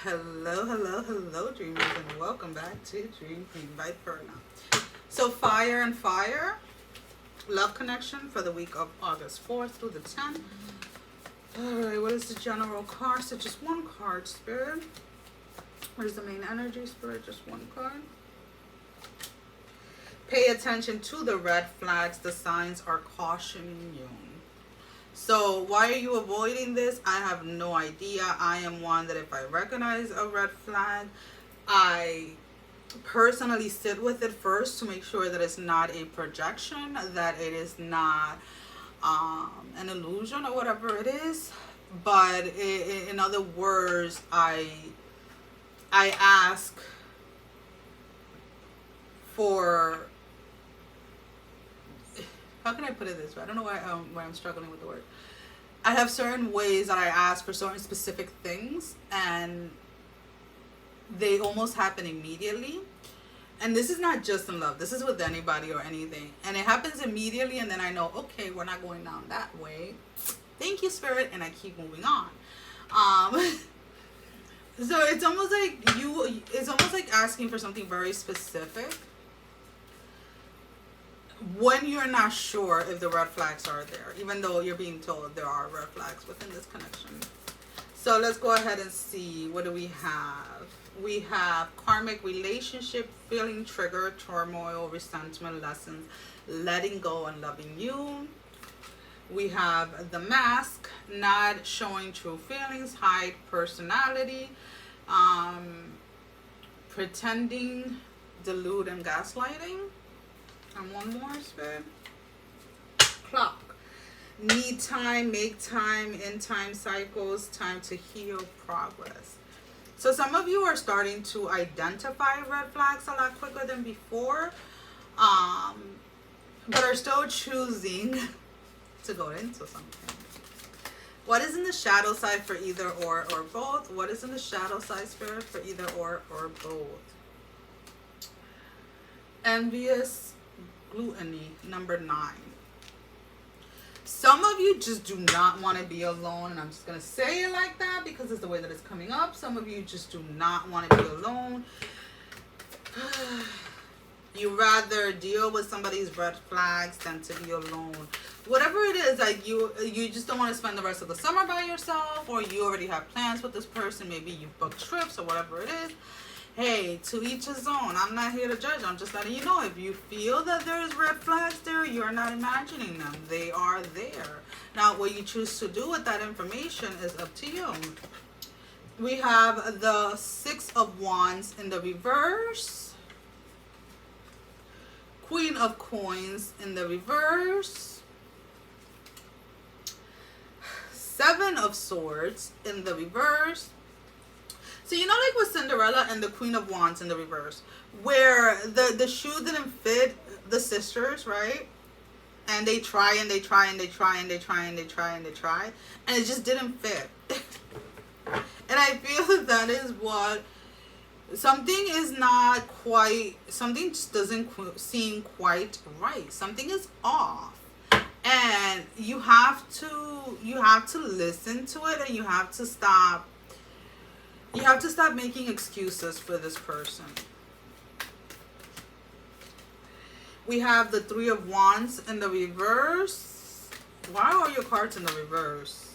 Hello, hello, hello, dreamers, and welcome back to Dream Queen by Perla. So, fire and fire, love connection for the week of August 4th through the 10th. Alright, what is the general card? So, just one card, Spirit. What is the main energy, Spirit? Just one card. Pay attention to the red flags. The signs are cautioning you. So why are you avoiding this? I have no idea. I am one that if I recognize a red flag, I personally sit with it first to make sure that it's not a projection, that it is not an illusion or whatever it is. But in other words, I ask for, how can I put it this way? I don't know why I'm struggling with the word. I have certain ways that I ask for certain specific things, and they almost happen immediately. And this is not just in love. This is with anybody or anything. And it happens immediately, and then I know, okay, we're not going down that way. Thank you, Spirit, and I keep moving on. So it's almost like asking for something very specific when you're not sure if the red flags are there, even though you're being told there are red flags within this connection. So let's go ahead and see, what do we have? We have karmic relationship, feeling trigger, turmoil, resentment, lessons, letting go and loving you. We have the mask, not showing true feelings, hide personality, pretending, delude, and gaslighting. And one more, Spirit. Clock. Need time, make time, end time cycles, time to heal, progress. So some of you are starting to identify red flags a lot quicker than before, but are still choosing to go into something. What is in the shadow side for either or both? What is in the shadow side, Spirit, for either or both? Envious, gluttony, number 9. Some of you just do not want to be alone, and I'm just going to say it like that because it's the way that it's coming up. Some of you just do not want to be alone. You rather deal with somebody's red flags than to be alone. Whatever it is, like you just don't want to spend the rest of the summer by yourself, or you already have plans with this person. Maybe you book trips or whatever it is. Hey, to each his own. I'm not here to judge. I'm just letting you know, if you feel that there's red flags there, you're not imagining them. They are there. Now, what you choose to do with that information is up to you. We have the 6 of Wands in the reverse. Queen of Coins in the reverse. 7 of Swords in the reverse. So you know, like with Cinderella and the Queen of Wands in the reverse, where the shoe didn't fit the sisters, right? And they try and they try and they try and they try and they try and they try, and it just didn't fit. And I feel that is what, something is not quite, something just doesn't seem quite right. Something is off. And you have to listen to it, and you have to stop making excuses for this person. We have the 3 of Wands in the reverse. Why are your cards in the reverse?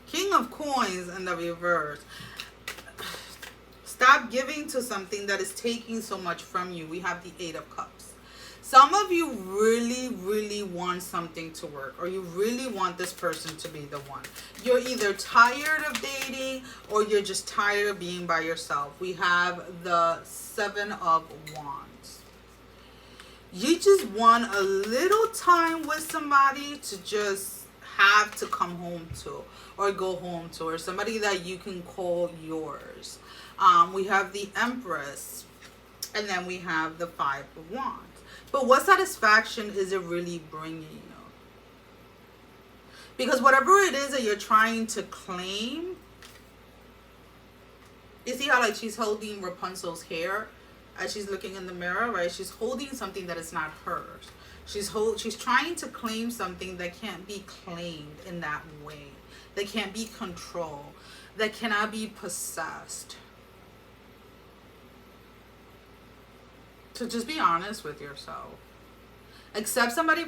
King of Coins in the reverse. Stop giving to something that is taking so much from you. We have the 8 of Cups. Some of you really, really want something to work, or you really want this person to be the one. You're either tired of dating, or you're just tired of being by yourself. We have the 7 of Wands. You just want a little time with somebody to just have to come home to, or go home to, or somebody that you can call yours. We have the Empress, and then we have the 5 of Wands. But what satisfaction is it really bringing you? Because whatever it is that you're trying to claim, you see how, like, she's holding Rapunzel's hair as she's looking in the mirror, right? She's holding something that is not hers. She's trying to claim something that can't be claimed in that way. That can't be controlled. That cannot be possessed. to just be honest with yourself. Accept somebody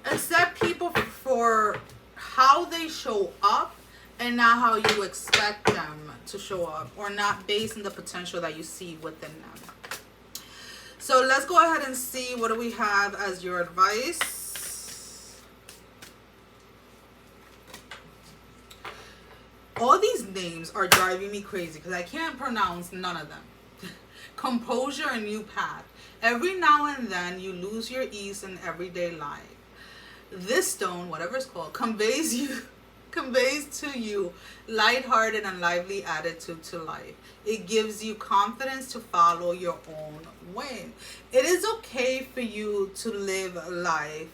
accept people for how they show up and not how you expect them to show up, or not based on the potential that you see within them. So let's go ahead and see what do we have as your advice. All these names are driving me crazy because I can't pronounce none of them. Composure and new path. Every now and then you lose your ease in everyday life. This stone, whatever it's called, conveys to you lighthearted and lively attitude to life. It gives you confidence to follow your own way. It is okay for you to live life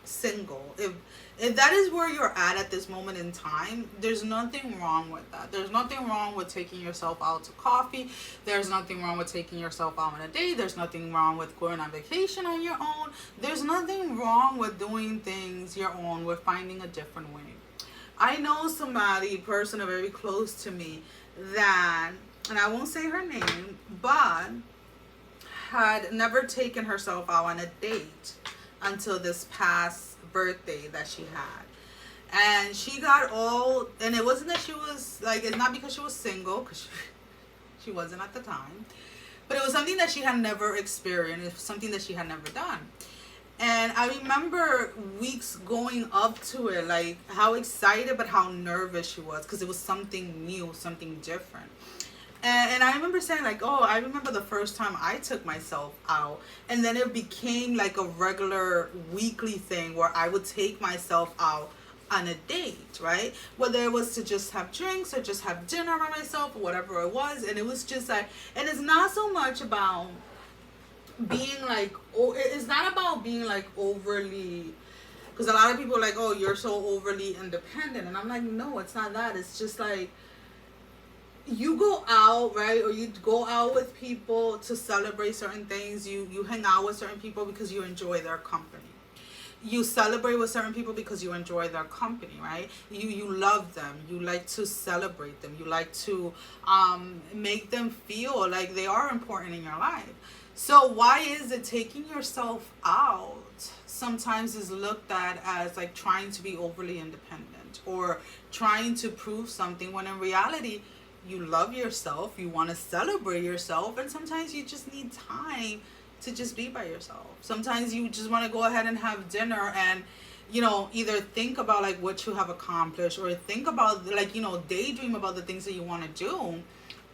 single. If that is where you're at this moment in time, there's nothing wrong with that. There's nothing wrong with taking yourself out to coffee. There's nothing wrong with taking yourself out on a date. There's nothing wrong with going on vacation on your own. There's nothing wrong with doing things your own, with finding a different way. I know somebody, person very close to me, that, and I won't say her name, but had never taken herself out on a date until this past birthday that she had. And she got all, and it wasn't that she was like, it's not because she was single, because she wasn't at the time, but it was something that she had never experienced. It was something that she had never done. And I remember weeks going up to it, like how excited but how nervous she was, because it was something new, something different. And I remember saying like, oh, I remember the first time I took myself out. And then it became like a regular weekly thing where I would take myself out on a date, right? Whether it was to just have drinks or just have dinner by myself or whatever it was. And it was just like, and it's not so much about being like, oh, it's not about being like overly, because a lot of people are like, oh, you're so overly independent. And I'm like, no, it's not that. It's just like, you go out, right? Or you go out with people to celebrate certain things. You hang out with certain people because you enjoy their company. You celebrate with certain people because you enjoy their company, right? You love them. You like to celebrate them. You like to make them feel like they are important in your life. So why is it taking yourself out sometimes is looked at as like trying to be overly independent or trying to prove something, when in reality, you love yourself, you want to celebrate yourself, and sometimes you just need time to just be by yourself. Sometimes you just want to go ahead and have dinner and, you know, either think about like what you have accomplished, or think about like, you know, daydream about the things that you want to do.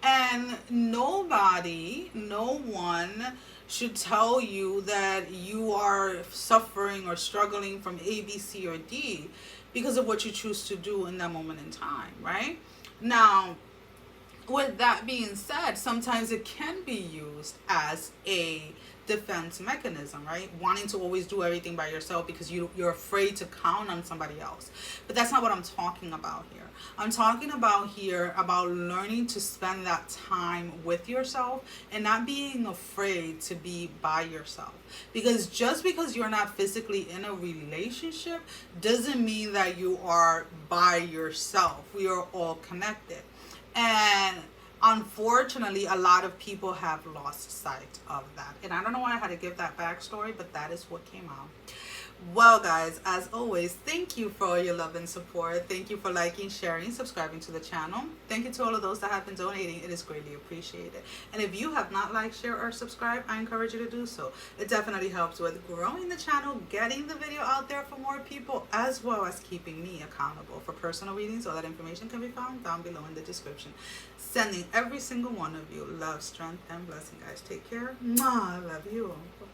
And no one should tell you that you are suffering or struggling from A, B, C, or D because of what you choose to do in that moment in time, right? Now, with that being said, sometimes it can be used as a defense mechanism, right? Wanting to always do everything by yourself because you're afraid to count on somebody else. But that's not what I'm talking about here. I'm talking about here about learning to spend that time with yourself and not being afraid to be by yourself. Because just because you're not physically in a relationship doesn't mean that you are by yourself. We are all connected. And unfortunately, a lot of people have lost sight of that. And I don't know why I had to give that backstory, but that is what came out. Well, guys, as always, thank you for all your love and support. Thank you for liking, sharing, subscribing to the channel. Thank you to all of those that have been donating. It is greatly appreciated. And if you have not liked, share, or subscribed, I encourage you to do so. It definitely helps with growing the channel, getting the video out there for more people, as well as keeping me accountable. For personal readings, all that information can be found down below in the description. Sending every single one of you love, strength, and blessing, guys. Take care. Mwah, I love you. Bye-bye.